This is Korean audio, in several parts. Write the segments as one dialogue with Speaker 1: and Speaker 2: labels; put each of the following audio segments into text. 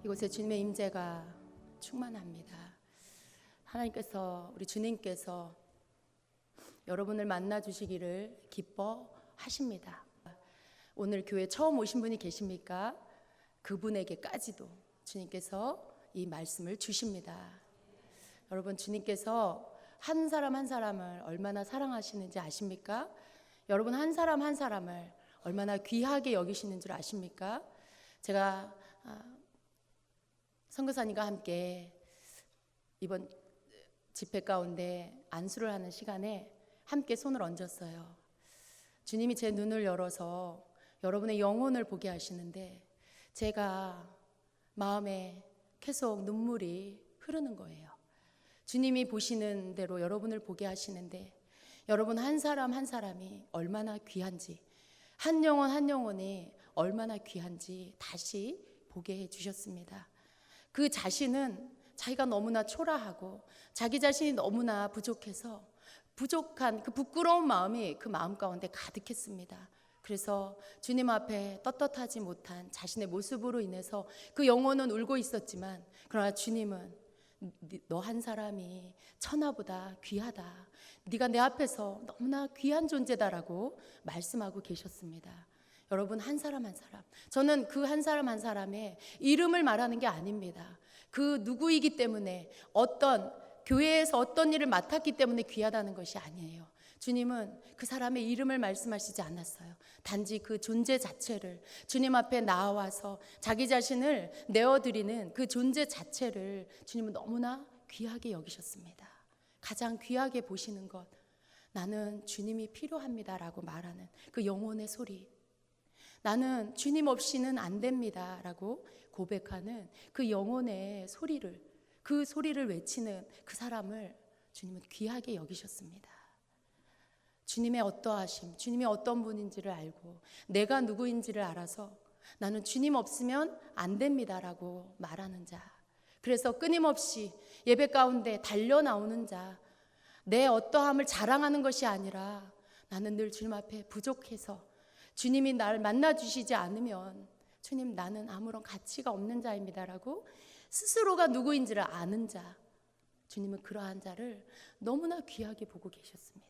Speaker 1: 이곳에 주님의 임재가 충만합니다. 하나님께서, 우리 주님께서 여러분을 만나 주시기를 기뻐하십니다. 오늘 교회 처음 오신 분이 계십니까? 그분에게까지도 주님께서 이 말씀을 주십니다. 여러분, 주님께서 한 사람 한 사람을 얼마나 사랑하시는지 아십니까? 여러분, 한 사람 한 사람을 얼마나 귀하게 여기시는 줄 아십니까? 제가 선교사님과 함께 이번 집회 가운데 안수를 하는 시간에 함께 손을 얹었어요. 주님이 제 눈을 열어서 여러분의 영혼을 보게 하시는데 제가 마음에 계속 눈물이 흐르는 거예요. 주님이 보시는 대로 여러분을 보게 하시는데 여러분 한 사람 한 사람이 얼마나 귀한지, 한 영혼 한 영혼이 얼마나 귀한지 다시 보게 해주셨습니다. 그 자신은 자기가 너무나 초라하고 자기 자신이 너무나 부족해서 부족한 그 부끄러운 마음이 그 마음 가운데 가득했습니다. 그래서 주님 앞에 떳떳하지 못한 자신의 모습으로 인해서 그 영혼은 울고 있었지만, 그러나 주님은 너 한 사람이 천하보다 귀하다, 네가 내 앞에서 너무나 귀한 존재다라고 말씀하고 계셨습니다. 여러분, 한 사람 한 사람, 저는 그 한 사람 한 사람의 이름을 말하는 게 아닙니다. 그 누구이기 때문에, 어떤 교회에서 어떤 일을 맡았기 때문에 귀하다는 것이 아니에요. 주님은 그 사람의 이름을 말씀하시지 않았어요. 단지 그 존재 자체를, 주님 앞에 나와서 자기 자신을 내어드리는 그 존재 자체를 주님은 너무나 귀하게 여기셨습니다. 가장 귀하게 보시는 것, 나는 주님이 필요합니다라고 말하는 그 영혼의 소리, 나는 주님 없이는 안 됩니다라고 고백하는 그 영혼의 소리를, 그 소리를 외치는 그 사람을 주님은 귀하게 여기셨습니다. 주님의 어떠하심, 주님이 어떤 분인지를 알고 내가 누구인지를 알아서 나는 주님 없으면 안 됩니다라고 말하는 자, 그래서 끊임없이 예배 가운데 달려 나오는 자, 내 어떠함을 자랑하는 것이 아니라 나는 늘 주님 앞에 부족해서 주님이 나를 만나주시지 않으면 주님, 나는 아무런 가치가 없는 자입니다라고 스스로가 누구인지를 아는 자, 주님은 그러한 자를 너무나 귀하게 보고 계셨습니다.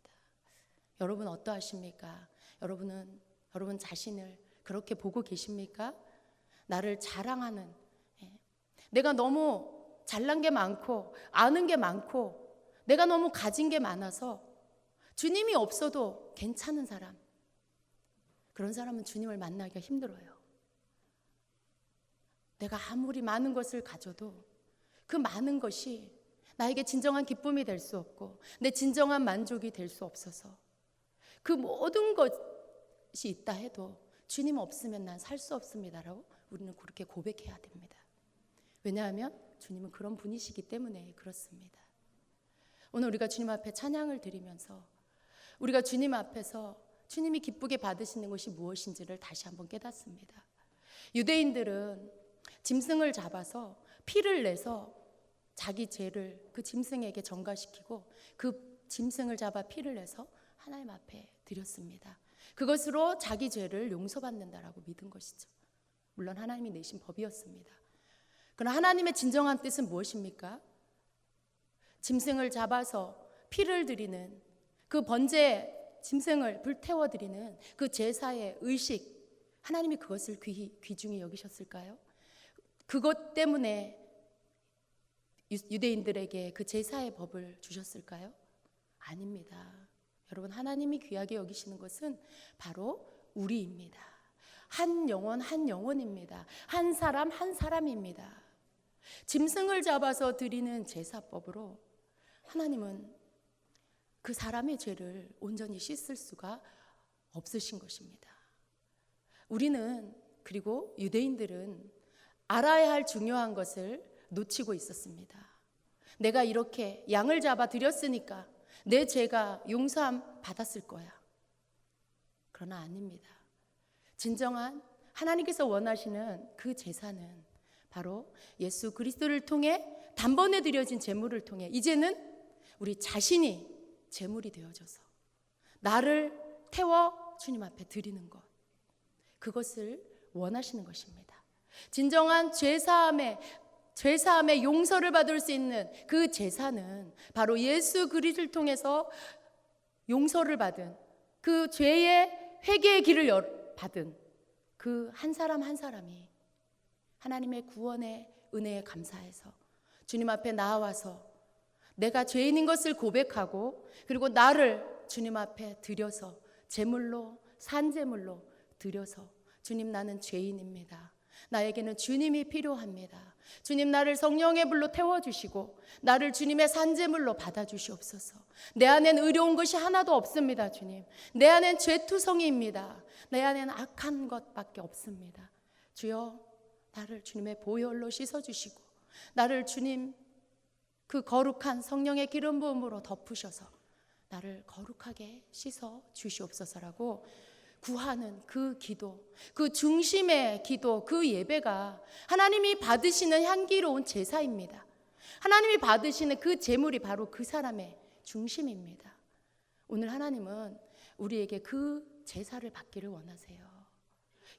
Speaker 1: 여러분 어떠하십니까? 여러분 자신을 그렇게 보고 계십니까? 나를 자랑하는, 내가 너무 잘난 게 많고 아는 게 많고 내가 너무 가진 게 많아서 주님이 없어도 괜찮은 사람, 그런 사람은 주님을 만나기가 힘들어요. 내가 아무리 많은 것을 가져도 그 많은 것이 나에게 진정한 기쁨이 될 수 없고 내 진정한 만족이 될 수 없어서 그 모든 것이 있다 해도 주님 없으면 난 살 수 없습니다라고 우리는 그렇게 고백해야 됩니다. 왜냐하면 주님은 그런 분이시기 때문에 그렇습니다. 오늘 우리가 주님 앞에 찬양을 드리면서 우리가 주님 앞에서 주님이 기쁘게 받으시는 것이 무엇인지를 다시 한번 깨닫습니다. 유대인들은 짐승을 잡아서 피를 내서 자기 죄를 그 짐승에게 전가시키고 그 짐승을 잡아 피를 내서 하나님 앞에 드렸습니다. 그것으로 자기 죄를 용서받는다라고 믿은 것이죠. 물론 하나님이 내신 법이었습니다. 그러나 하나님의 진정한 뜻은 무엇입니까? 짐승을 잡아서 피를 드리는 그 번제 짐승을 불태워 드리는 그 제사의 의식, 하나님이 그것을 귀중히 여기셨을까요? 그것 때문에 유대인들에게 그 제사의 법을 주셨을까요? 아닙니다. 여러분, 하나님이 귀하게 여기시는 것은 바로 우리입니다. 한 영혼 한 영혼입니다. 한 사람 한 사람입니다. 짐승을 잡아서 드리는 제사법으로 하나님은 그 사람의 죄를 온전히 씻을 수가 없으신 것입니다. 우리는, 그리고 유대인들은 알아야 할 중요한 것을 놓치고 있었습니다. 내가 이렇게 양을 잡아 드렸으니까 내 죄가 용서함 받았을 거야. 그러나 아닙니다. 진정한 하나님께서 원하시는 그 제사는 바로 예수 그리스도를 통해 단번에 드려진 제물을 통해 이제는 우리 자신이 제물이 되어져서 나를 태워 주님 앞에 드리는 것, 그것을 원하시는 것입니다. 진정한 죄사함의 용서를 받을 수 있는 그 제사는 바로 예수 그리스도를 통해서 용서를 받은, 그 죄의 회개의 길을 받은 그 한 사람 한 사람이 하나님의 구원의 은혜에 감사해서 주님 앞에 나와서 내가 죄인인 것을 고백하고, 그리고 나를 주님 앞에 드려서 제물로, 산제물로 드려서, 주님 나는 죄인입니다, 나에게는 주님이 필요합니다, 주님 나를 성령의 불로 태워주시고 나를 주님의 산제물로 받아주시옵소서. 내 안엔 의로운 것이 하나도 없습니다. 주님, 내 안엔 죄투성이입니다. 내 안엔 악한 것밖에 없습니다. 주여, 나를 주님의 보혈로 씻어주시고 나를 주님 그 거룩한 성령의 기름 부음으로 덮으셔서 나를 거룩하게 씻어 주시옵소서라고 구하는 그 기도, 그 중심의 기도, 그 예배가 하나님이 받으시는 향기로운 제사입니다. 하나님이 받으시는 그 제물이 바로 그 사람의 중심입니다. 오늘 하나님은 우리에게 그 제사를 받기를 원하세요.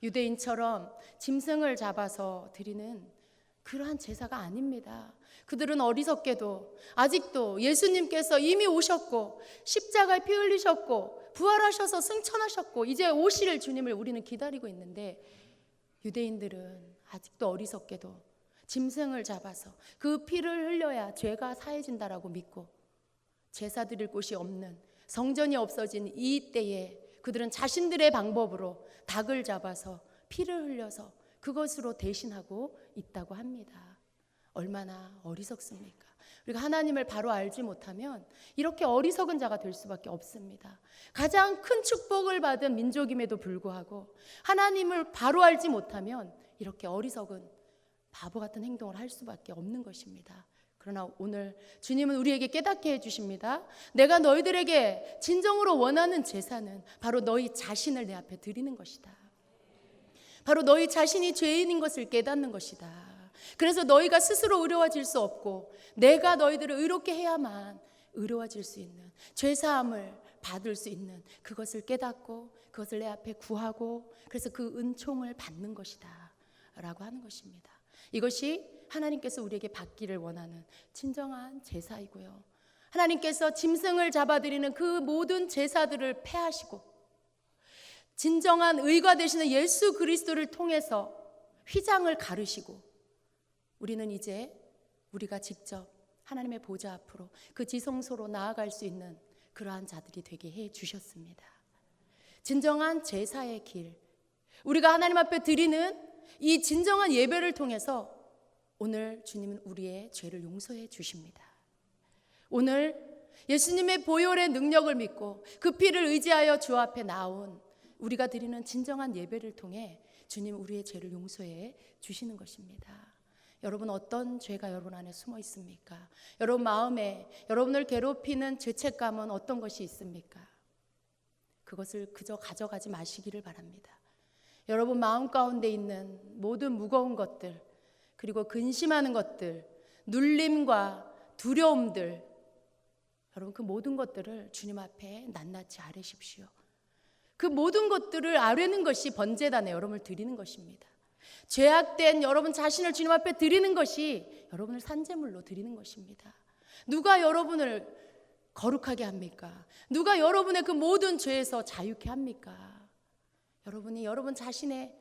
Speaker 1: 유대인처럼 짐승을 잡아서 드리는 그러한 제사가 아닙니다. 그들은 어리석게도 아직도 예수님께서 이미 오셨고 십자가에 피 흘리셨고 부활하셔서 승천하셨고 이제 오실 주님을 우리는 기다리고 있는데, 유대인들은 아직도 어리석게도 짐승을 잡아서 그 피를 흘려야 죄가 사해진다라고 믿고 제사 드릴 곳이 없는, 성전이 없어진 이 때에 그들은 자신들의 방법으로 닭을 잡아서 피를 흘려서 그것으로 대신하고 있다고 합니다. 얼마나 어리석습니까? 우리가 하나님을 바로 알지 못하면 이렇게 어리석은 자가 될 수밖에 없습니다. 가장 큰 축복을 받은 민족임에도 불구하고 하나님을 바로 알지 못하면 이렇게 어리석은 바보 같은 행동을 할 수밖에 없는 것입니다. 그러나 오늘 주님은 우리에게 깨닫게 해주십니다. 내가 너희들에게 진정으로 원하는 제사는 바로 너희 자신을 내 앞에 드리는 것이다. 바로 너희 자신이 죄인인 것을 깨닫는 것이다. 그래서 너희가 스스로 의로워질 수 없고 내가 너희들을 의롭게 해야만 의로워질 수 있는, 죄사함을 받을 수 있는 그것을 깨닫고 그것을 내 앞에 구하고, 그래서 그 은총을 받는 것이다 라고 하는 것입니다. 이것이 하나님께서 우리에게 받기를 원하는 진정한 제사이고요, 하나님께서 짐승을 잡아드리는 그 모든 제사들을 폐하시고 진정한 의가 되시는 예수 그리스도를 통해서 휘장을 가르시고, 우리는 이제 우리가 직접 하나님의 보좌 앞으로 그 지성소로 나아갈 수 있는 그러한 자들이 되게 해 주셨습니다. 진정한 제사의 길, 우리가 하나님 앞에 드리는 이 진정한 예배를 통해서 오늘 주님은 우리의 죄를 용서해 주십니다. 오늘 예수님의 보혈의 능력을 믿고 그 피를 의지하여 주 앞에 나온 우리가 드리는 진정한 예배를 통해 주님 우리의 죄를 용서해 주시는 것입니다. 여러분, 어떤 죄가 여러분 안에 숨어 있습니까? 여러분 마음에 여러분을 괴롭히는 죄책감은 어떤 것이 있습니까? 그것을 그저 가져가지 마시기를 바랍니다. 여러분 마음 가운데 있는 모든 무거운 것들, 그리고 근심하는 것들, 눌림과 두려움들, 여러분 그 모든 것들을 주님 앞에 낱낱이 아뢰십시오. 그 모든 것들을 아뢰는 것이 번제단에 여러분을 드리는 것입니다. 죄악된 여러분 자신을 주님 앞에 드리는 것이 여러분을 산제물로 드리는 것입니다. 누가 여러분을 거룩하게 합니까? 누가 여러분의 그 모든 죄에서 자유케 합니까? 여러분이 여러분 자신의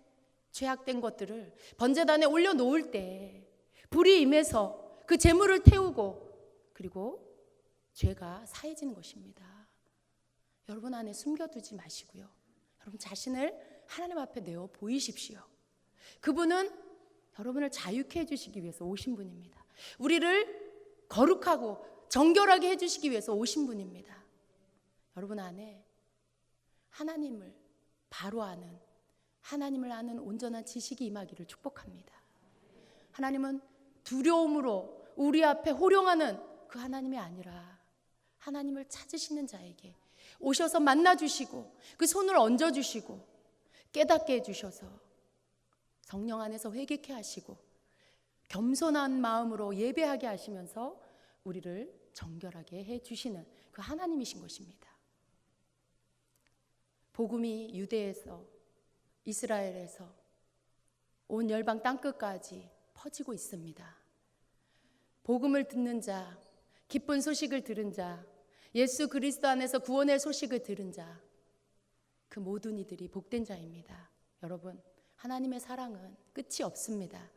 Speaker 1: 죄악된 것들을 번제단에 올려놓을 때 불이 임해서 그 제물을 태우고, 그리고 죄가 사해지는 것입니다. 여러분 안에 숨겨두지 마시고요, 여러분 자신을 하나님 앞에 내어 보이십시오. 그분은 여러분을 자유케 해주시기 위해서 오신 분입니다. 우리를 거룩하고 정결하게 해주시기 위해서 오신 분입니다. 여러분 안에 하나님을 바로 아는, 하나님을 아는 온전한 지식이 임하기를 축복합니다. 하나님은 두려움으로 우리 앞에 호령하는 그 하나님이 아니라 하나님을 찾으시는 자에게 오셔서 만나주시고 그 손을 얹어주시고 깨닫게 해주셔서 성령 안에서 회개케 하시고 겸손한 마음으로 예배하게 하시면서 우리를 정결하게 해주시는 그 하나님이신 것입니다. 복음이 유대에서, 이스라엘에서 온 열방 땅끝까지 퍼지고 있습니다. 복음을 듣는 자, 기쁜 소식을 들은 자, 예수 그리스도 안에서 구원의 소식을 들은 자, 그 모든 이들이 복된 자입니다. 여러분, 하나님의 사랑은 끝이 없습니다.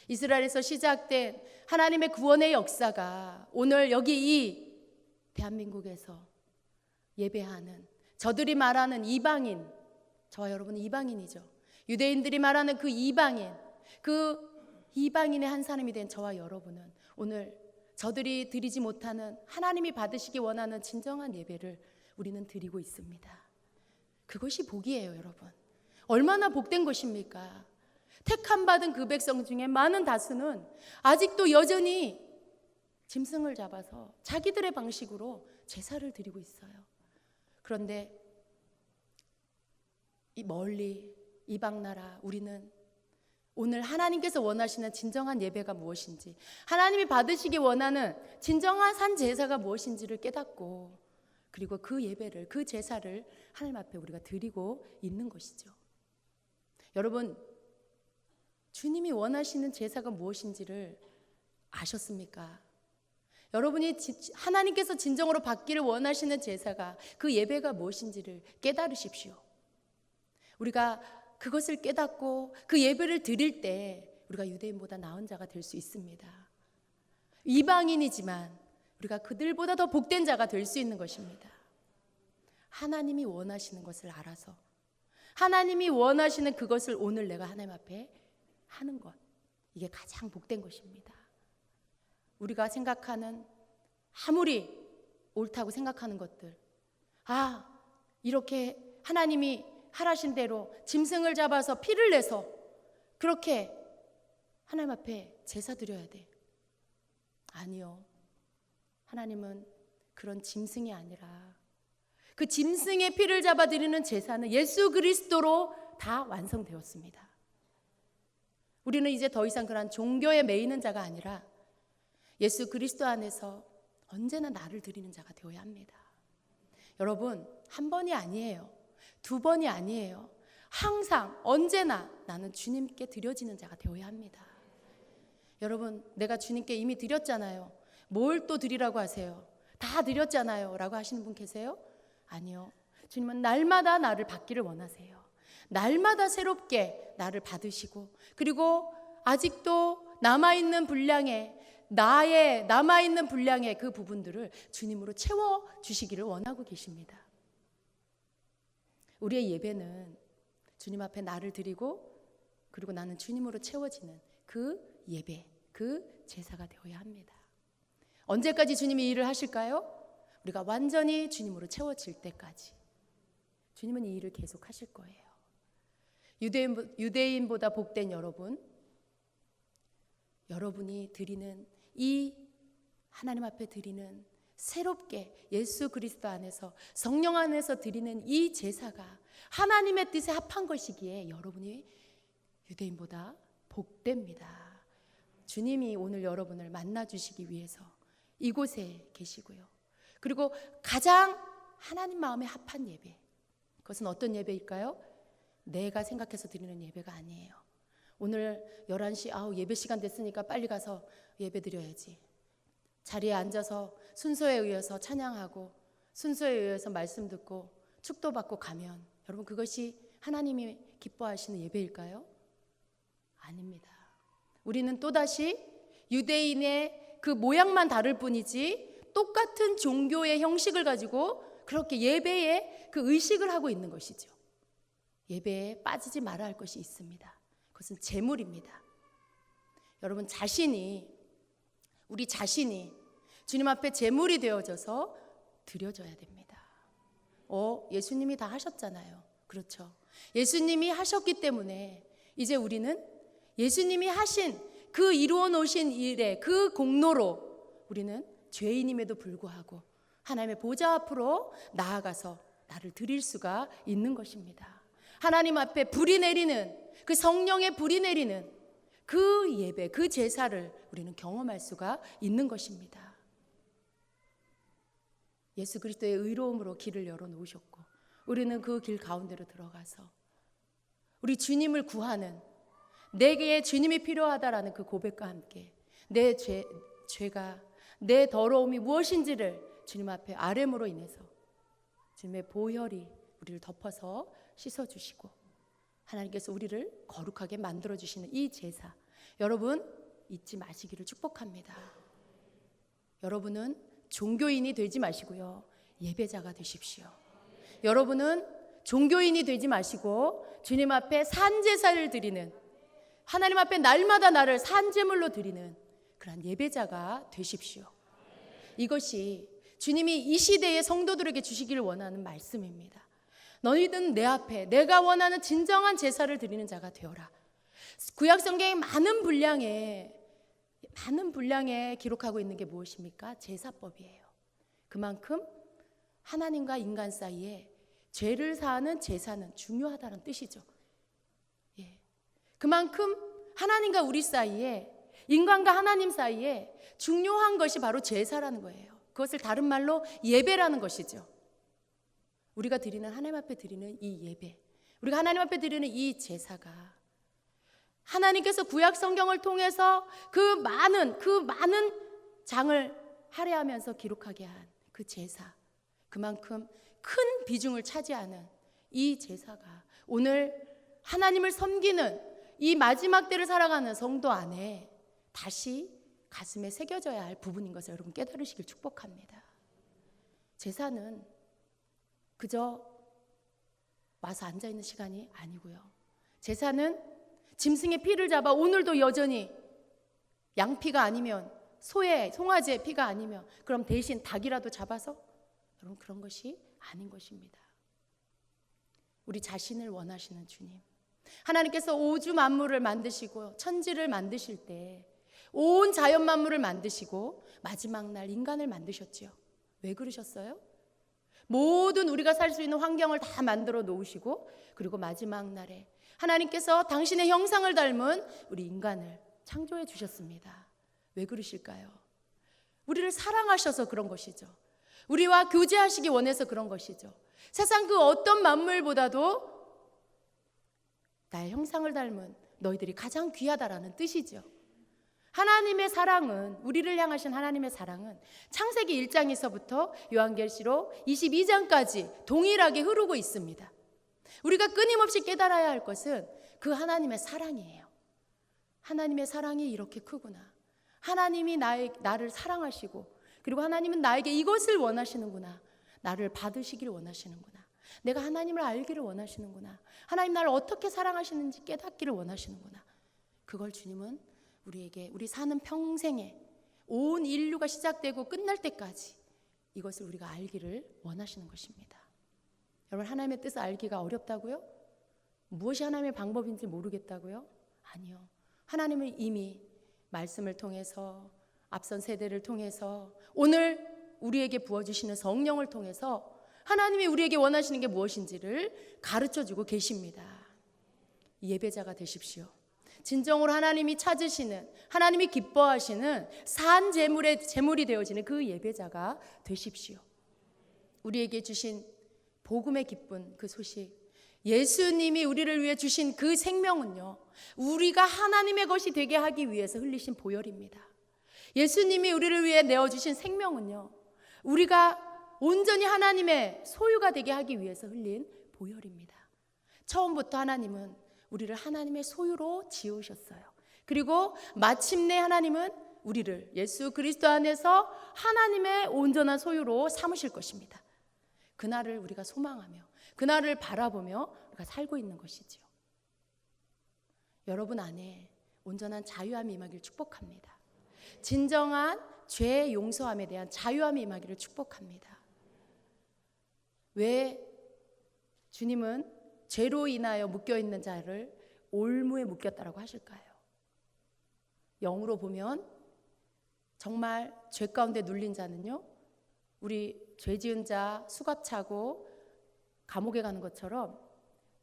Speaker 1: 이스라엘에서 시작된 하나님의 구원의 역사가 오늘 여기 이 대한민국에서 예배하는 저들이 말하는 이방인, 저와 여러분은 이방인이죠. 유대인들이 말하는 그 이방인의 한 사람이 된 저와 여러분은 오늘 저들이 드리지 못하는 하나님이 받으시기 원하는 진정한 예배를 우리는 드리고 있습니다. 그것이 복이에요, 여러분. 얼마나 복된 것입니까? 택함 받은 그 백성 중에 많은 다수는 아직도 여전히 짐승을 잡아서 자기들의 방식으로 제사를 드리고 있어요. 그런데 이 멀리 이방 나라 우리는 오늘 하나님께서 원하시는 진정한 예배가 무엇인지, 하나님이 받으시기 원하는 진정한 산 제사가 무엇인지를 깨닫고, 그리고 그 예배를, 그 제사를 하나님 앞에 우리가 드리고 있는 것이죠. 여러분, 주님이 원하시는 제사가 무엇인지를 아셨습니까? 여러분이 하나님께서 진정으로 받기를 원하시는 제사가, 그 예배가 무엇인지를 깨달으십시오. 우리가 그것을 깨닫고 그 예배를 드릴 때 우리가 유대인보다 나은 자가 될 수 있습니다. 이방인이지만 우리가 그들보다 더 복된 자가 될 수 있는 것입니다. 하나님이 원하시는 것을 알아서, 하나님이 원하시는 그것을 오늘 내가 하나님 앞에 하는 것, 이게 가장 복된 것입니다. 우리가 생각하는, 아무리 옳다고 생각하는 것들, 이렇게 하나님이 하라신 대로 짐승을 잡아서 피를 내서 그렇게 하나님 앞에 제사 드려야 돼. 아니요. 하나님은 그런 짐승이 아니라 그 짐승의 피를 잡아 드리는 제사는 예수 그리스도로 다 완성되었습니다. 우리는 이제 더 이상 그런 종교에 매이는 자가 아니라 예수 그리스도 안에서 언제나 나를 드리는 자가 되어야 합니다. 여러분, 한 번이 아니에요. 두 번이 아니에요. 항상 언제나 나는 주님께 드려지는 자가 되어야 합니다. 여러분, 내가 주님께 이미 드렸잖아요. 뭘 또 드리라고 하세요? 다 드렸잖아요 라고 하시는 분 계세요? 아니요. 주님은 날마다 나를 받기를 원하세요. 날마다 새롭게 나를 받으시고, 그리고 아직도 남아있는 분량의 그 부분들을 주님으로 채워주시기를 원하고 계십니다. 우리의 예배는 주님 앞에 나를 드리고, 그리고 나는 주님으로 채워지는 그 예배, 그 제사가 되어야 합니다. 언제까지 주님이 이 일을 하실까요? 우리가 완전히 주님으로 채워질 때까지 주님은 이 일을 계속 하실 거예요. 유대인보다 복된 여러분이 드리는 이 하나님 앞에 드리는 새롭게 예수 그리스도 안에서 성령 안에서 드리는 이 제사가 하나님의 뜻에 합한 것이기에 여러분이 유대인보다 복됩니다. 주님이 오늘 여러분을 만나주시기 위해서 이곳에 계시고요. 그리고 가장 하나님 마음에 합한 예배, 그것은 어떤 예배일까요? 내가 생각해서 드리는 예배가 아니에요. 오늘 11시 예배 시간 됐으니까 빨리 가서 예배 드려야지. 자리에 앉아서 순서에 의해서 찬양하고 순서에 의해서 말씀 듣고 축도받고 가면 여러분, 그것이 하나님이 기뻐하시는 예배일까요? 아닙니다. 우리는 또다시 유대인의 그 모양만 다를 뿐이지 똑같은 종교의 형식을 가지고 그렇게 예배에 그 의식을 하고 있는 것이죠. 예배에 빠지지 말아야 할 것이 있습니다. 그것은 제물입니다. 여러분, 우리 자신이 주님 앞에 제물이 되어져서 드려져야 됩니다. 예수님이 다 하셨잖아요. 그렇죠. 예수님이 하셨기 때문에 이제 우리는 예수님이 하신 그 이루어 놓으신 일의 그 공로로 우리는 죄인임에도 불구하고 하나님의 보좌 앞으로 나아가서 나를 드릴 수가 있는 것입니다. 하나님 앞에 불이 내리는, 그 성령의 불이 내리는 그 예배, 그 제사를 우리는 경험할 수가 있는 것입니다. 예수 그리스도의 의로움으로 길을 열어놓으셨고 우리는 그 길 가운데로 들어가서 우리 주님을 구하는, 내게 주님이 필요하다라는 그 고백과 함께 내 죄가, 내 더러움이 무엇인지를 주님 앞에 아뢰므로 인해서 주님의 보혈이 우리를 덮어서 씻어주시고 하나님께서 우리를 거룩하게 만들어주시는 이 제사, 여러분 잊지 마시기를 축복합니다. 여러분은 종교인이 되지 마시고요, 예배자가 되십시오. 여러분은 종교인이 되지 마시고 주님 앞에 산제사를 드리는, 하나님 앞에 날마다 나를 산제물로 드리는 그러한 예배자가 되십시오. 이것이 주님이 이 시대의 성도들에게 주시기를 원하는 말씀입니다. 너희는 내 앞에 내가 원하는 진정한 제사를 드리는 자가 되어라. 구약 성경에 많은 분량에 기록하고 있는 게 무엇입니까? 제사법이에요. 그만큼 하나님과 인간 사이에 죄를 사하는 제사는 중요하다는 뜻이죠. 예. 그만큼 하나님과 우리 사이에, 인간과 하나님 사이에 중요한 것이 바로 제사라는 거예요. 그것을 다른 말로 예배라는 것이죠. 우리가 드리는, 하나님 앞에 드리는 이 예배, 우리가 하나님 앞에 드리는 이 제사가 하나님께서 구약 성경을 통해서 그 많은 장을 할애하면서 기록하게 한 그 제사, 그만큼 큰 비중을 차지하는 이 제사가 오늘 하나님을 섬기는 이 마지막 때를 살아가는 성도 안에 다시 가슴에 새겨져야 할 부분인 것을 여러분 깨달으시길 축복합니다. 제사는 그저 와서 앉아있는 시간이 아니고요, 제사는 짐승의 피를 잡아, 오늘도 여전히 양피가 아니면 송아지의 피가 아니면 그럼 대신 닭이라도 잡아서, 여러분 그런 것이 아닌 것입니다. 우리 자신을 원하시는 주님, 하나님께서 우주 만물을 만드시고 천지를 만드실 때 온 자연 만물을 만드시고 마지막 날 인간을 만드셨지요. 왜 그러셨어요? 모든 우리가 살 수 있는 환경을 다 만들어 놓으시고, 그리고 마지막 날에 하나님께서 당신의 형상을 닮은 우리 인간을 창조해 주셨습니다. 왜 그러실까요? 우리를 사랑하셔서 그런 것이죠. 우리와 교제하시기 원해서 그런 것이죠. 세상 그 어떤 만물보다도 나의 형상을 닮은 너희들이 가장 귀하다라는 뜻이죠. 하나님의 사랑은, 우리를 향하신 하나님의 사랑은 창세기 1장에서부터 요한계시록 22장까지 동일하게 흐르고 있습니다. 우리가 끊임없이 깨달아야 할 것은 그 하나님의 사랑이에요. 하나님의 사랑이 이렇게 크구나. 하나님이 나를 사랑하시고, 그리고 하나님은 나에게 이것을 원하시는구나. 나를 받으시기를 원하시는구나. 내가 하나님을 알기를 원하시는구나. 하나님 나를 어떻게 사랑하시는지 깨닫기를 원하시는구나. 그걸 주님은 우리에게, 우리 사는 평생에 온 인류가 시작되고 끝날 때까지 이것을 우리가 알기를 원하시는 것입니다. 여러분, 하나님의 뜻을 알기가 어렵다고요? 무엇이 하나님의 방법인지 모르겠다고요? 아니요. 하나님은 이미 말씀을 통해서, 앞선 세대를 통해서, 오늘 우리에게 부어주시는 성령을 통해서 하나님이 우리에게 원하시는 게 무엇인지를 가르쳐주고 계십니다. 예배자가 되십시오. 진정으로 하나님이 찾으시는, 하나님이 기뻐하시는 산 제물이 되어지는 그 예배자가 되십시오. 우리에게 주신 복음의 기쁜 그 소식, 예수님이 우리를 위해 주신 그 생명은요, 우리가 하나님의 것이 되게 하기 위해서 흘리신 보혈입니다. 예수님이 우리를 위해 내어주신 생명은요, 우리가 온전히 하나님의 소유가 되게 하기 위해서 흘린 보혈입니다. 처음부터 하나님은 우리를 하나님의 소유로 지으셨어요. 그리고 마침내 하나님은 우리를 예수 그리스도 안에서 하나님의 온전한 소유로 삼으실 것입니다. 그날을 우리가 소망하며, 그날을 바라보며 우리가 살고 있는 것이지요. 여러분 안에 온전한 자유함이 임하기를 축복합니다. 진정한 죄 용서함에 대한 자유함이 임하기를 축복합니다. 왜 주님은 죄로 인하여 묶여있는 자를 올무에 묶였다라고 하실까요? 영으로 보면 정말 죄 가운데 눌린 자는요, 우리 죄 지은 자 수갑 차고 감옥에 가는 것처럼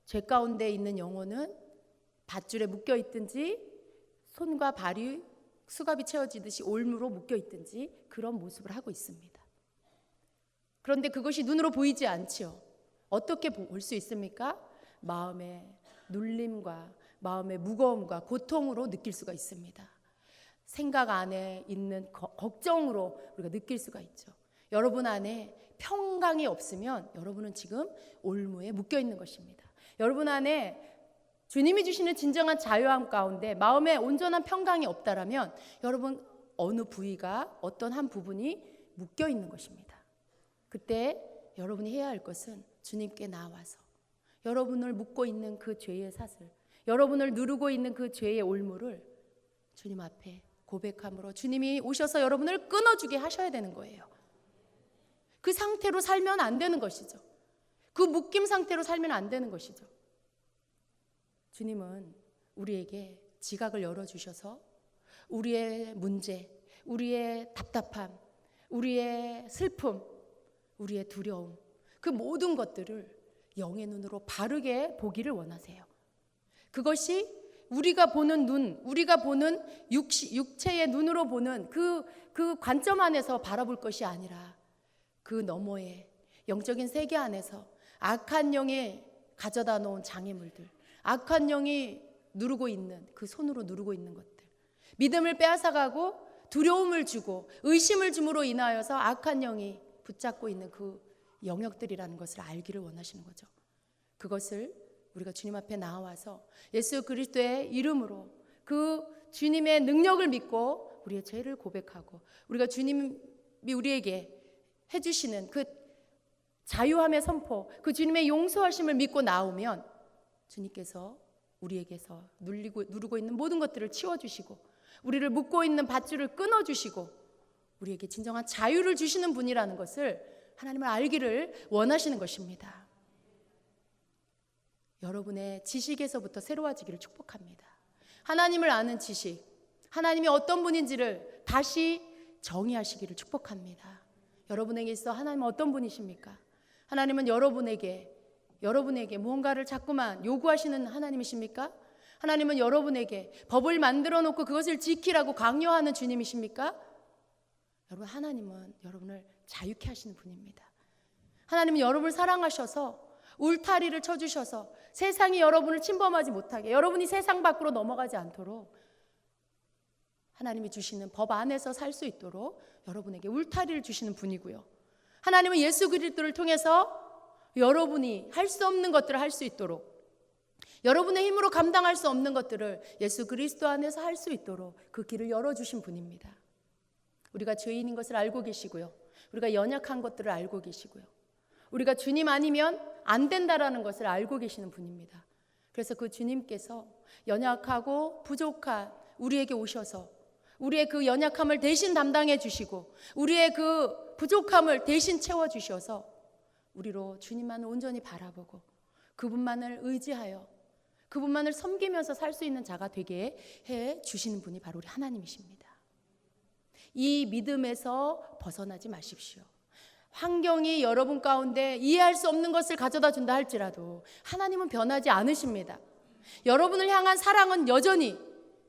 Speaker 1: 죄 가운데 있는 영혼은 밧줄에 묶여 있든지 손과 발이 수갑이 채워지듯이 올무로 묶여 있든지 그런 모습을 하고 있습니다. 그런데 그것이 눈으로 보이지 않지요. 어떻게 볼 수 있습니까? 마음의 눌림과 마음의 무거움과 고통으로 느낄 수가 있습니다. 생각 안에 있는 걱정으로 우리가 느낄 수가 있죠. 여러분 안에 평강이 없으면 여러분은 지금 올무에 묶여 있는 것입니다. 여러분 안에 주님이 주시는 진정한 자유함 가운데 마음에 온전한 평강이 없다라면 여러분 어느 부위가 어떤 한 부분이 묶여 있는 것입니다. 그때 여러분이 해야 할 것은 주님께 나와서 여러분을 묶고 있는 그 죄의 사슬, 여러분을 누르고 있는 그 죄의 올무를 주님 앞에 고백함으로 주님이 오셔서 여러분을 끊어주게 하셔야 되는 거예요. 그 상태로 살면 안 되는 것이죠. 그 묶임 상태로 살면 안 되는 것이죠. 주님은 우리에게 지각을 열어주셔서 우리의 문제, 우리의 답답함, 우리의 슬픔, 우리의 두려움, 그 모든 것들을 영의 눈으로 바르게 보기를 원하세요. 그것이 우리가 보는 눈, 우리가 보는 육체의 눈으로 보는 그 관점 안에서 바라볼 것이 아니라 그 너머에 영적인 세계 안에서 악한 영이 가져다 놓은 장애물들, 악한 영이 누르고 있는 그 손으로 누르고 있는 것들, 믿음을 빼앗아가고 두려움을 주고 의심을 줌으로 인하여서 악한 영이 붙잡고 있는 그 영역들이라는 것을 알기를 원하시는 거죠. 그것을 우리가 주님 앞에 나와서 예수 그리스도의 이름으로 그 주님의 능력을 믿고 우리의 죄를 고백하고 우리가 주님이 우리에게 해주시는 그 자유함의 선포, 그 주님의 용서하심을 믿고 나오면 주님께서 우리에게서 누르고 있는 모든 것들을 치워주시고 우리를 묶고 있는 밧줄을 끊어주시고 우리에게 진정한 자유를 주시는 분이라는 것을 하나님을 알기를 원하시는 것입니다. 여러분의 지식에서부터 새로워지기를 축복합니다. 하나님을 아는 지식, 하나님이 어떤 분인지를 다시 정의하시기를 축복합니다. 여러분에게 있어 하나님은 어떤 분이십니까? 하나님은 여러분에게 무언가를 자꾸만 요구하시는 하나님이십니까? 하나님은 여러분에게 법을 만들어 놓고 그것을 지키라고 강요하는 주님이십니까? 여러분, 하나님은 여러분을 자유케 하시는 분입니다. 하나님은 여러분을 사랑하셔서 울타리를 쳐주셔서 세상이 여러분을 침범하지 못하게, 여러분이 세상 밖으로 넘어가지 않도록 하나님이 주시는 법 안에서 살 수 있도록 여러분에게 울타리를 주시는 분이고요. 하나님은 예수 그리스도를 통해서 여러분이 할 수 없는 것들을 할 수 있도록, 여러분의 힘으로 감당할 수 없는 것들을 예수 그리스도 안에서 할 수 있도록 그 길을 열어주신 분입니다. 우리가 죄인인 것을 알고 계시고요. 우리가 연약한 것들을 알고 계시고요. 우리가 주님 아니면 안 된다라는 것을 알고 계시는 분입니다. 그래서 그 주님께서 연약하고 부족한 우리에게 오셔서 우리의 그 연약함을 대신 담당해 주시고 우리의 그 부족함을 대신 채워 주셔서 우리로 주님만을 온전히 바라보고 그분만을 의지하여 그분만을 섬기면서 살 수 있는 자가 되게 해 주시는 분이 바로 우리 하나님이십니다. 이 믿음에서 벗어나지 마십시오. 환경이 여러분 가운데 이해할 수 없는 것을 가져다 준다 할지라도 하나님은 변하지 않으십니다. 여러분을 향한 사랑은 여전히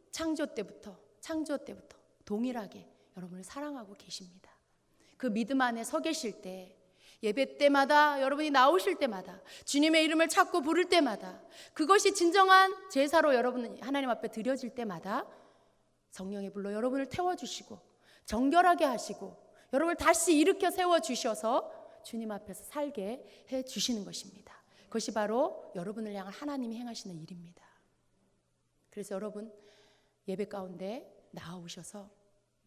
Speaker 1: 창조 때부터 동일하게 여러분을 사랑하고 계십니다. 그 믿음 안에 서 계실 때 예배 때마다 여러분이 나오실 때마다 주님의 이름을 찾고 부를 때마다 그것이 진정한 제사로 여러분 하나님 앞에 드려질 때마다 성령의 불로 여러분을 태워주시고 정결하게 하시고 여러분을 다시 일으켜 세워주셔서 주님 앞에서 살게 해주시는 것입니다. 그것이 바로 여러분을 향한 하나님이 행하시는 일입니다. 그래서 여러분 예배 가운데 나오셔서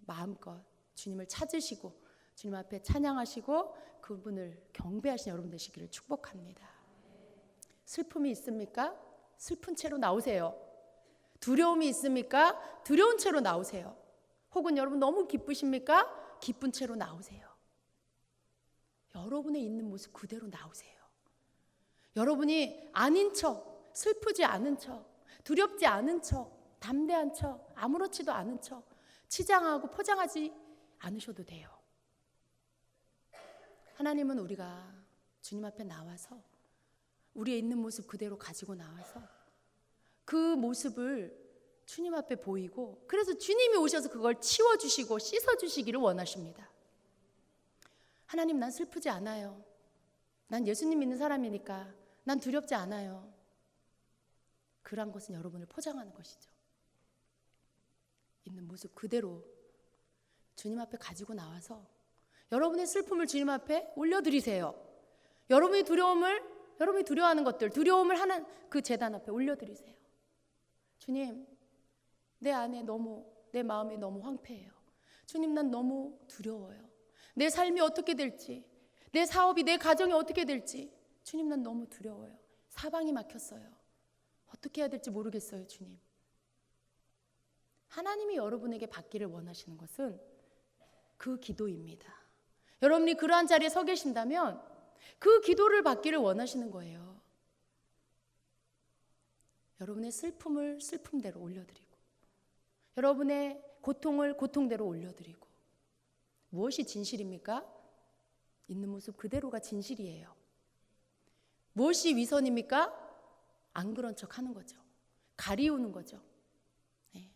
Speaker 1: 마음껏 주님을 찾으시고 주님 앞에 찬양하시고 그분을 경배하시는 여러분 되시기를 축복합니다. 슬픔이 있습니까? 슬픈 채로 나오세요. 두려움이 있습니까? 두려운 채로 나오세요. 혹은 여러분 너무 기쁘십니까? 기쁜 채로 나오세요. 여러분의 있는 모습 그대로 나오세요. 여러분이 아닌 척, 슬프지 않은 척, 두렵지 않은 척, 담대한 척, 아무렇지도 않은 척 치장하고 포장하지 않으셔도 돼요. 하나님은 우리가 주님 앞에 나와서 우리의 있는 모습 그대로 가지고 나와서 그 모습을 주님 앞에 보이고 그래서 주님이 오셔서 그걸 치워주시고 씻어주시기를 원하십니다. 하나님, 난 슬프지 않아요. 난 예수님 믿는 사람이니까 난 두렵지 않아요. 그러한 것은 여러분을 포장하는 것이죠. 있는 모습 그대로 주님 앞에 가지고 나와서 여러분의 슬픔을 주님 앞에 올려드리세요. 여러분이 두려워하는 것들, 두려움을 하는 그 제단 앞에 올려드리세요. 주님, 내 안에 내 마음이 너무 황폐해요. 주님, 난 너무 두려워요. 내 삶이 어떻게 될지, 내 사업이, 내 가정이 어떻게 될지, 주님, 난 너무 두려워요. 사방이 막혔어요. 어떻게 해야 될지 모르겠어요, 주님. 하나님이 여러분에게 받기를 원하시는 것은 그 기도입니다. 여러분이 그러한 자리에 서 계신다면 그 기도를 받기를 원하시는 거예요. 여러분의 슬픔을 슬픔대로 올려드리고, 여러분의 고통을 고통대로 올려드리고. 무엇이 진실입니까? 있는 모습 그대로가 진실이에요. 무엇이 위선입니까? 안 그런 척 하는 거죠. 가리우는 거죠. 네.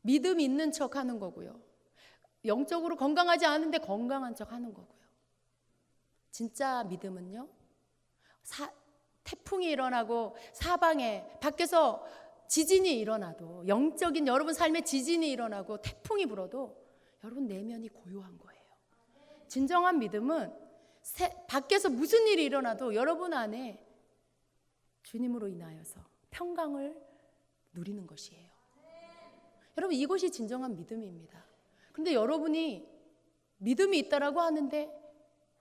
Speaker 1: 믿음 있는 척 하는 거고요. 영적으로 건강하지 않은데 건강한 척 하는 거고요. 진짜 믿음은요, 태풍이 일어나고 사방에 밖에서 지진이 일어나도, 영적인 여러분 삶에 지진이 일어나고 태풍이 불어도 여러분 내면이 고요한 거예요. 진정한 믿음은 밖에서 무슨 일이 일어나도 여러분 안에 주님으로 인하여서 평강을 누리는 것이에요. 여러분, 이것이 진정한 믿음입니다. 그런데 여러분이 믿음이 있다라고 하는데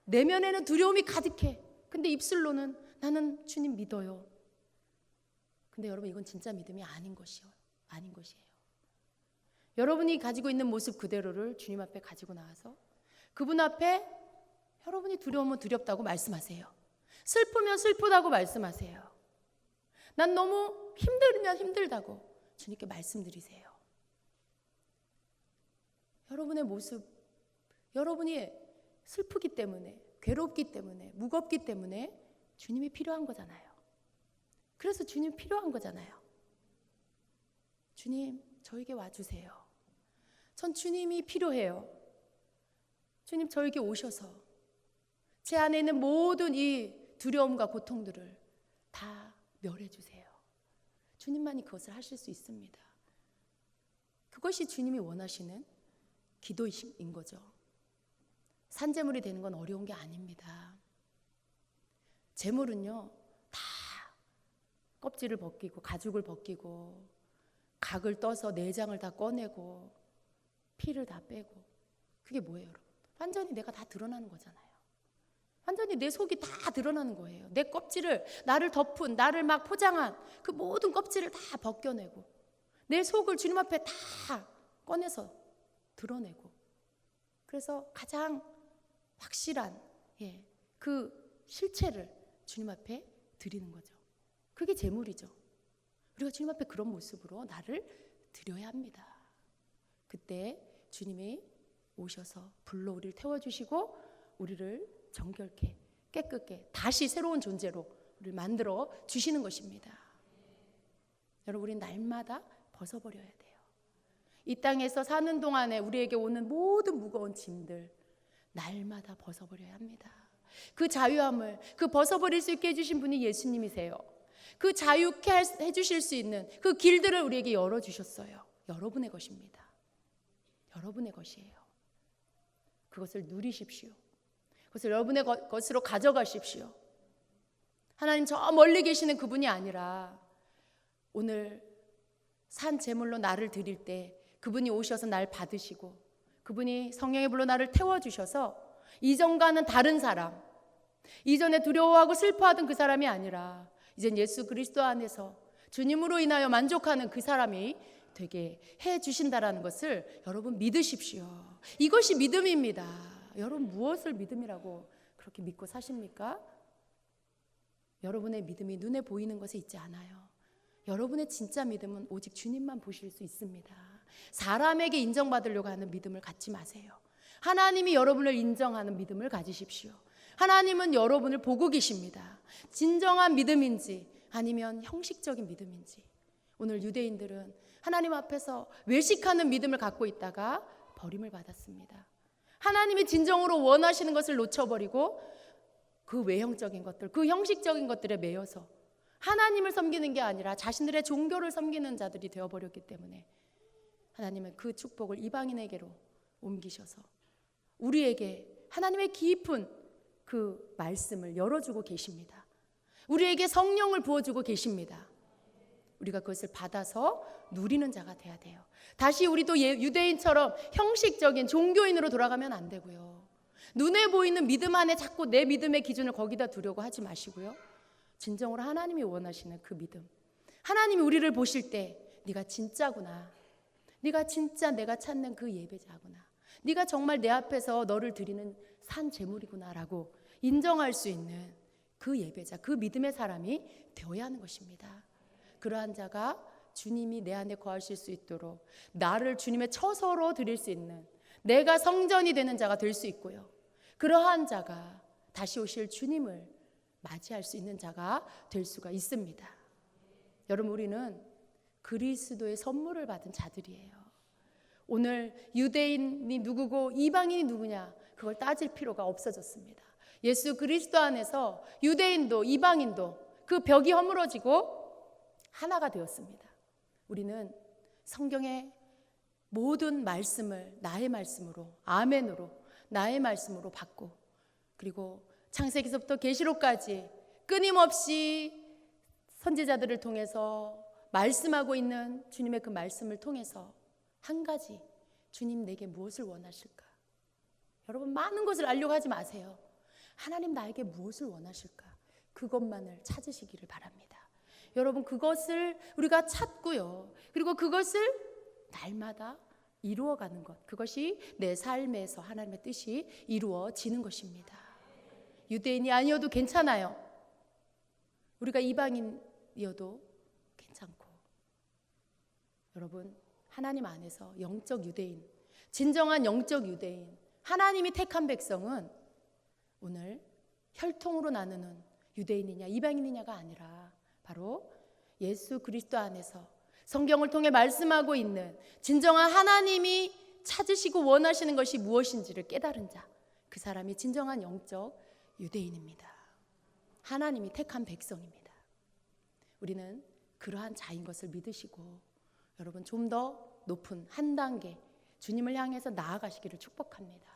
Speaker 1: 내면에는 두려움이 가득해. 근데 입술로는 나는 주님 믿어요. 근데 여러분, 이건 진짜 믿음이 아닌 것이에요. 여러분이 가지고 있는 모습 그대로를 주님 앞에 가지고 나와서 그분 앞에 여러분이 두려우면 두렵다고 말씀하세요. 슬프면 슬프다고 말씀하세요. 난 너무 힘들면 힘들다고 주님께 말씀드리세요. 여러분의 모습, 여러분이 슬프기 때문에, 괴롭기 때문에, 무겁기 때문에 주님이 필요한 거잖아요. 그래서 주님 필요한 거잖아요. 주님, 저에게 와주세요. 전 주님이 필요해요. 주님, 저에게 오셔서 제 안에 있는 모든 이 두려움과 고통들을 다 멸해 주세요. 주님만이 그것을 하실 수 있습니다. 그것이 주님이 원하시는 기도인 거죠. 산제물이 되는 건 어려운 게 아닙니다. 제물은요, 다 껍질을 벗기고 가죽을 벗기고 각을 떠서 내장을 다 꺼내고 피를 다 빼고, 그게 뭐예요, 여러분? 완전히 내가 다 드러나는 거잖아요. 완전히 내 속이 다 드러나는 거예요. 내 껍질을, 나를 덮은, 나를 막 포장한 그 모든 껍질을 다 벗겨내고 내 속을 주님 앞에 다 꺼내서 드러내고, 그래서 가장 확실한 그 실체를 주님 앞에 드리는 거죠. 그게 제물이죠. 우리가 주님 앞에 그런 모습으로 나를 드려야 합니다. 그때 주님이 오셔서 불로 우리를 태워주시고 우리를 정결케, 깨끗게, 다시 새로운 존재로 우리를 만들어 주시는 것입니다. 여러분, 우리는 날마다 벗어버려야 돼요. 이 땅에서 사는 동안에 우리에게 오는 모든 무거운 짐들 날마다 벗어버려야 합니다. 그 자유함을, 그 벗어버릴 수 있게 해주신 분이 예수님이세요. 그 자유케 해주실 수 있는 그 길들을 우리에게 열어주셨어요. 여러분의 것입니다. 여러분의 것이에요. 그것을 누리십시오. 그것을 여러분의 것으로 가져가십시오. 하나님 저 멀리 계시는 그분이 아니라 오늘 산 제물로 나를 드릴 때 그분이 오셔서 날 받으시고 그분이 성령의 불로 나를 태워주셔서 이전과는 다른 사람, 이전에 두려워하고 슬퍼하던 그 사람이 아니라 이젠 예수 그리스도 안에서 주님으로 인하여 만족하는 그 사람이 되게 해주신다라는 것을 여러분 믿으십시오. 이것이 믿음입니다. 여러분, 무엇을 믿음이라고 그렇게 믿고 사십니까? 여러분의 믿음이 눈에 보이는 것에 있지 않아요. 여러분의 진짜 믿음은 오직 주님만 보실 수 있습니다. 사람에게 인정받으려고 하는 믿음을 갖지 마세요. 하나님이 여러분을 인정하는 믿음을 가지십시오. 하나님은 여러분을 보고 계십니다. 진정한 믿음인지 아니면 형식적인 믿음인지. 오늘 유대인들은 하나님 앞에서 외식하는 믿음을 갖고 있다가 버림을 받았습니다. 하나님이 진정으로 원하시는 것을 놓쳐버리고 그 외형적인 것들, 그 형식적인 것들에 매여서 하나님을 섬기는 게 아니라 자신들의 종교를 섬기는 자들이 되어버렸기 때문에 하나님은 그 축복을 이방인에게로 옮기셔서 우리에게 하나님의 깊은 그 말씀을 열어주고 계십니다. 우리에게 성령을 부어주고 계십니다. 우리가 그것을 받아서 누리는 자가 돼야 돼요. 다시 우리도 유대인처럼 형식적인 종교인으로 돌아가면 안 되고요. 눈에 보이는 믿음 안에 자꾸 내 믿음의 기준을 거기다 두려고 하지 마시고요. 진정으로 하나님이 원하시는 그 믿음, 하나님이 우리를 보실 때 네가 진짜구나, 네가 진짜 내가 찾는 그 예배자구나, 네가 정말 내 앞에서 너를 드리는 산 제물이구나 라고 인정할 수 있는 그 예배자, 그 믿음의 사람이 되어야 하는 것입니다. 그러한 자가 주님이 내 안에 거하실 수 있도록 나를 주님의 처소로 드릴 수 있는, 내가 성전이 되는 자가 될 수 있고요. 그러한 자가 다시 오실 주님을 맞이할 수 있는 자가 될 수가 있습니다. 여러분, 우리는 그리스도의 선물을 받은 자들이에요. 오늘 유대인이 누구고 이방인이 누구냐, 그걸 따질 필요가 없어졌습니다. 예수 그리스도 안에서 유대인도 이방인도 그 벽이 허물어지고 하나가 되었습니다. 우리는 성경의 모든 말씀을 나의 말씀으로, 아멘으로, 나의 말씀으로 받고, 그리고 창세기서부터 계시록까지 끊임없이 선지자들을 통해서 말씀하고 있는 주님의 그 말씀을 통해서 한 가지, 주님 내게 무엇을 원하실까? 여러분, 많은 것을 알려고 하지 마세요. 하나님 나에게 무엇을 원하실까? 그것만을 찾으시기를 바랍니다. 여러분, 그것을 우리가 찾고요. 그리고 그것을 날마다 이루어가는 것, 그것이 내 삶에서 하나님의 뜻이 이루어지는 것입니다. 유대인이 아니어도 괜찮아요. 우리가 이방인이어도 괜찮고. 여러분, 하나님 안에서 영적 유대인, 진정한 영적 유대인, 하나님이 택한 백성은 오늘 혈통으로 나누는 유대인이냐 이방인이냐가 아니라 바로 예수 그리스도 안에서 성경을 통해 말씀하고 있는 진정한 하나님이 찾으시고 원하시는 것이 무엇인지를 깨달은 자, 그 사람이 진정한 영적 유대인입니다. 하나님이 택한 백성입니다. 우리는 그러한 자인 것을 믿으시고 여러분, 좀 더 높은 한 단계 주님을 향해서 나아가시기를 축복합니다.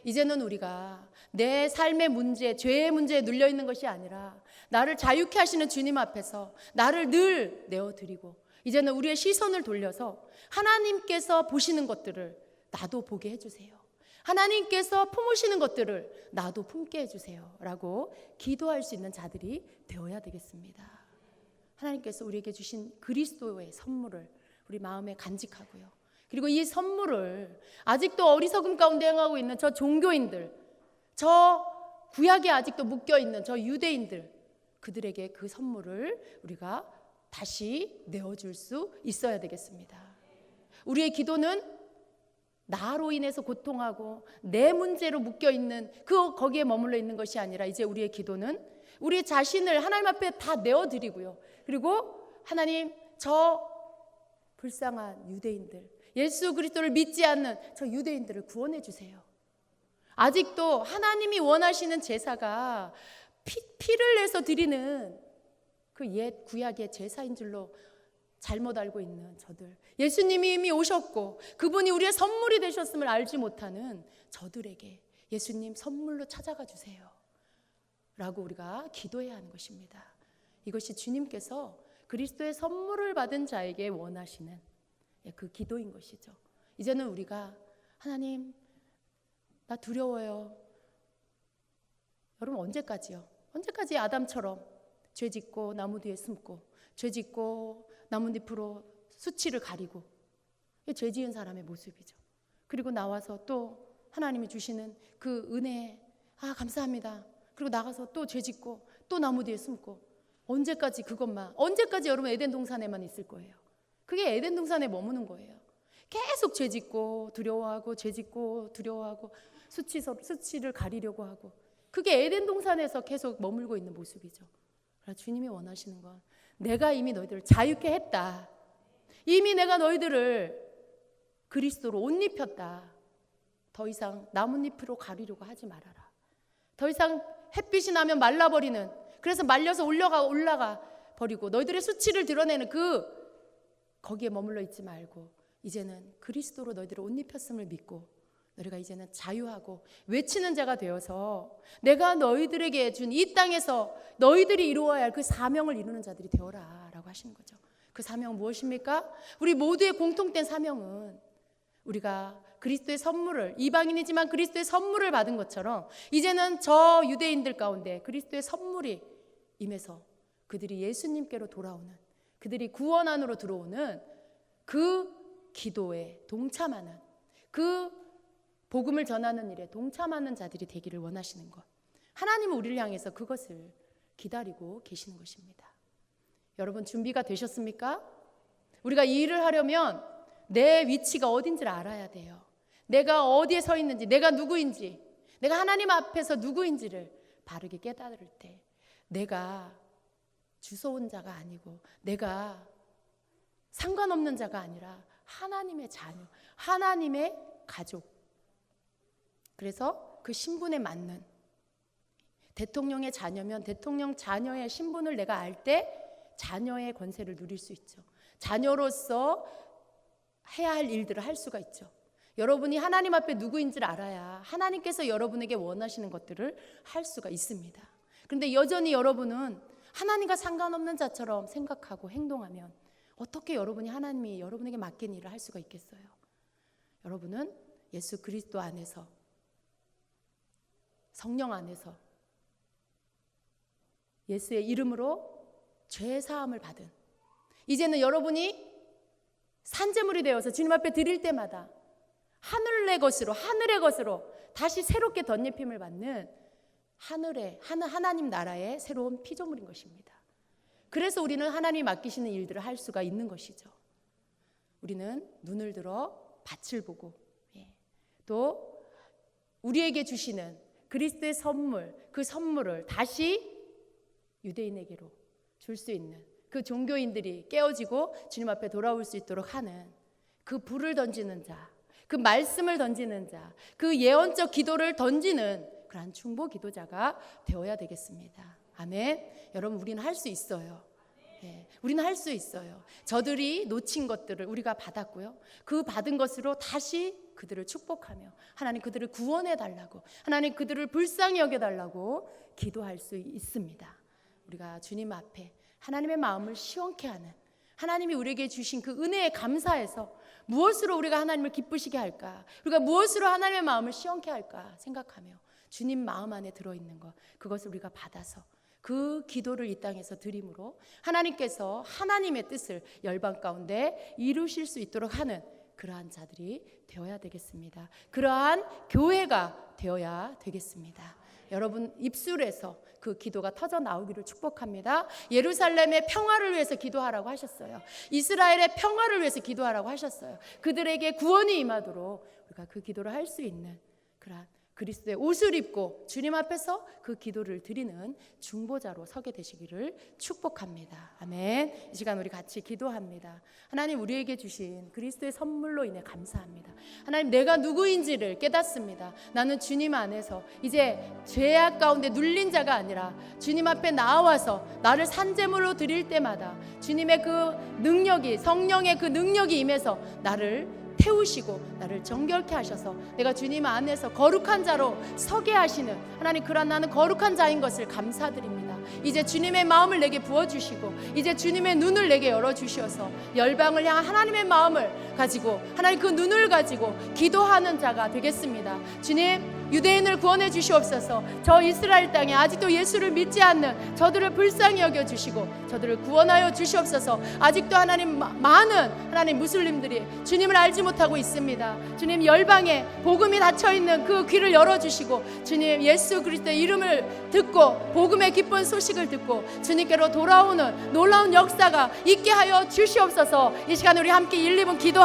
Speaker 1: 이제는 우리가 내 삶의 문제, 죄의 문제에 눌려 있는 것이 아니라 나를 자유케 하시는 주님 앞에서 나를 늘 내어드리고, 이제는 우리의 시선을 돌려서 하나님께서 보시는 것들을 나도 보게 해주세요. 하나님께서 품으시는 것들을 나도 품게 해주세요 라고 기도할 수 있는 자들이 되어야 되겠습니다. 하나님께서 우리에게 주신 그리스도의 선물을 우리 마음에 간직하고요. 그리고 이 선물을 아직도 어리석음 가운데 행하고 있는 저 종교인들, 저 구약에 아직도 묶여있는 저 유대인들, 그들에게 그 선물을 우리가 다시 내어줄 수 있어야 되겠습니다. 우리의 기도는 나로 인해서 고통하고 내 문제로 묶여있는 거기에 머물러 있는 것이 아니라, 이제 우리의 기도는 우리 자신을 하나님 앞에 다 내어드리고요. 그리고 하나님, 저 불쌍한 유대인들, 예수 그리스도를 믿지 않는 저 유대인들을 구원해 주세요. 아직도 하나님이 원하시는 제사가 피를 내서 드리는 그 옛 구약의 제사인 줄로 잘못 알고 있는 저들, 예수님이 이미 오셨고 그분이 우리의 선물이 되셨음을 알지 못하는 저들에게 예수님 선물로 찾아가 주세요 라고 우리가 기도해야 하는 것입니다. 이것이 주님께서 그리스도의 선물을 받은 자에게 원하시는 그 기도인 것이죠. 이제는 우리가 하나님, 나 두려워요. 여러분, 언제까지요? 언제까지 아담처럼 죄 짓고 나무 뒤에 숨고, 죄 짓고 나뭇잎으로 수치를 가리고, 죄 지은 사람의 모습이죠. 그리고 나와서 또 하나님이 주시는 그 은혜, 감사합니다. 그리고 나가서 또 죄 짓고 또 나무 뒤에 숨고, 언제까지 그것만, 언제까지 여러분 에덴 동산에만 있을 거예요? 그게 에덴 동산에 머무는 거예요. 계속 죄 짓고 두려워하고, 죄 짓고 두려워하고, 수치를 가리려고 하고, 그게 에덴 동산에서 계속 머물고 있는 모습이죠. 그러나 주님이 원하시는 건, 내가 이미 너희들을 자유케 했다. 이미 내가 너희들을 그리스도로 옷 입혔다. 더 이상 나뭇잎으로 가리려고 하지 말아라. 더 이상 햇빛이 나면 말라버리는, 그래서 말려서 올라가 버리고 너희들의 수치를 드러내는 거기에 머물러 있지 말고 이제는 그리스도로 너희들을 옷 입혔음을 믿고 너희가 이제는 자유하고 외치는 자가 되어서 내가 너희들에게 준 이 땅에서 너희들이 이루어야 할 그 사명을 이루는 자들이 되어라 라고 하시는 거죠. 그 사명은 무엇입니까? 우리 모두의 공통된 사명은 우리가 그리스도의 선물을, 이방인이지만 그리스도의 선물을 받은 것처럼 이제는 저 유대인들 가운데 그리스도의 선물이 임해서 그들이 예수님께로 돌아오는, 그들이 구원 안으로 들어오는 그 기도에 동참하는, 그 복음을 전하는 일에 동참하는 자들이 되기를 원하시는 것, 하나님은 우리를 향해서 그것을 기다리고 계시는 것입니다. 여러분 준비가 되셨습니까? 우리가 이 일을 하려면 내 위치가 어딘지를 알아야 돼요. 내가 어디에 서 있는지, 내가 누구인지, 내가 하나님 앞에서 누구인지를 바르게 깨달을 때 내가 주워온 자가 아니고 내가 상관없는 자가 아니라 하나님의 자녀, 하나님의 가족. 그래서 그 신분에 맞는, 대통령의 자녀면 대통령 자녀의 신분을 내가 알 때 자녀의 권세를 누릴 수 있죠. 자녀로서 해야 할 일들을 할 수가 있죠. 여러분이 하나님 앞에 누구인지를 알아야 하나님께서 여러분에게 원하시는 것들을 할 수가 있습니다. 그런데 여전히 여러분은 하나님과 상관없는 자처럼 생각하고 행동하면 어떻게 여러분이 하나님이 여러분에게 맡긴 일을 할 수가 있겠어요? 여러분은 예수 그리스도 안에서, 성령 안에서 예수의 이름으로 죄 사함을 받은, 이제는 여러분이 산제물이 되어서 주님 앞에 드릴 때마다 하늘의 것으로 다시 새롭게 덧입힘을 받는 하나님 나라의 새로운 피조물인 것입니다. 그래서 우리는 하나님이 맡기시는 일들을 할 수가 있는 것이죠. 우리는 눈을 들어 밭을 보고 또 우리에게 주시는 그리스도의 선물, 그 선물을 다시 유대인에게로 줄 수 있는, 그 종교인들이 깨어지고 주님 앞에 돌아올 수 있도록 하는 그 불을 던지는 자, 그 말씀을 던지는 자, 그 예언적 기도를 던지는 그러한 중보 기도자가 되어야 되겠습니다. 아멘. 여러분 우리는 할 수 있어요. 우리는 할 수 있어요. 저들이 놓친 것들을 우리가 받았고요. 그 받은 것으로 다시 그들을 축복하며 하나님 그들을 구원해 달라고, 하나님 그들을 불쌍히 여겨 달라고 기도할 수 있습니다. 우리가 주님 앞에 하나님의 마음을 시원케 하는, 하나님이 우리에게 주신 그 은혜에 감사해서 무엇으로 우리가 하나님을 기쁘시게 할까, 우리가 무엇으로 하나님의 마음을 시원케 할까 생각하며 주님 마음 안에 들어있는 것, 그것을 우리가 받아서 그 기도를 이 땅에서 드림으로 하나님께서 하나님의 뜻을 열방 가운데 이루실 수 있도록 하는 그러한 자들이 되어야 되겠습니다. 그러한 교회가 되어야 되겠습니다. 여러분 입술에서 그 기도가 터져 나오기를 축복합니다. 예루살렘의 평화를 위해서 기도하라고 하셨어요. 이스라엘의 평화를 위해서 기도하라고 하셨어요. 그들에게 구원이 임하도록 우리가 그 기도를 할 수 있는 그러한 그리스도의 옷을 입고 주님 앞에서 그 기도를 드리는 중보자로 서게 되시기를 축복합니다. 아멘. 이 시간 우리 같이 기도합니다. 하나님 우리에게 주신 그리스도의 선물로 인해 감사합니다. 하나님 내가 누구인지를 깨닫습니다. 나는 주님 안에서 이제 죄악 가운데 눌린 자가 아니라 주님 앞에 나와서 나를 산제물로 드릴 때마다 주님의 그 능력이, 성령의 그 능력이 임해서 나를 태우시고 나를 정결케 하셔서 내가 주님 안에서 거룩한 자로 서게 하시는 하나님, 그러한 나는 거룩한 자인 것을 감사드립니다. 이제 주님의 마음을 내게 부어주시고 이제 주님의 눈을 내게 열어주셔서 열방을 향한 하나님의 마음을 가지고 하나님 그 눈을 가지고 기도하는 자가 되겠습니다. 주님 유대인을 구원해 주시옵소서. 저 이스라엘 땅에 아직도 예수를 믿지 않는 저들을 불쌍히 여겨주시고 저들을 구원하여 주시옵소서. 아직도 하나님 많은 하나님 무슬림들이 주님을 알지 못하고 있습니다. 주님 열방에 복음이 닫혀있는 그 귀를 열어주시고 주님 예수 그리스도의 이름을 듣고 복음의 기쁜 소식을 듣고 주님께로 돌아오는 놀라운 역사가 있게 하여 주시옵소서. 이 시간 우리 함께 1, 2분 기도하겠습니다.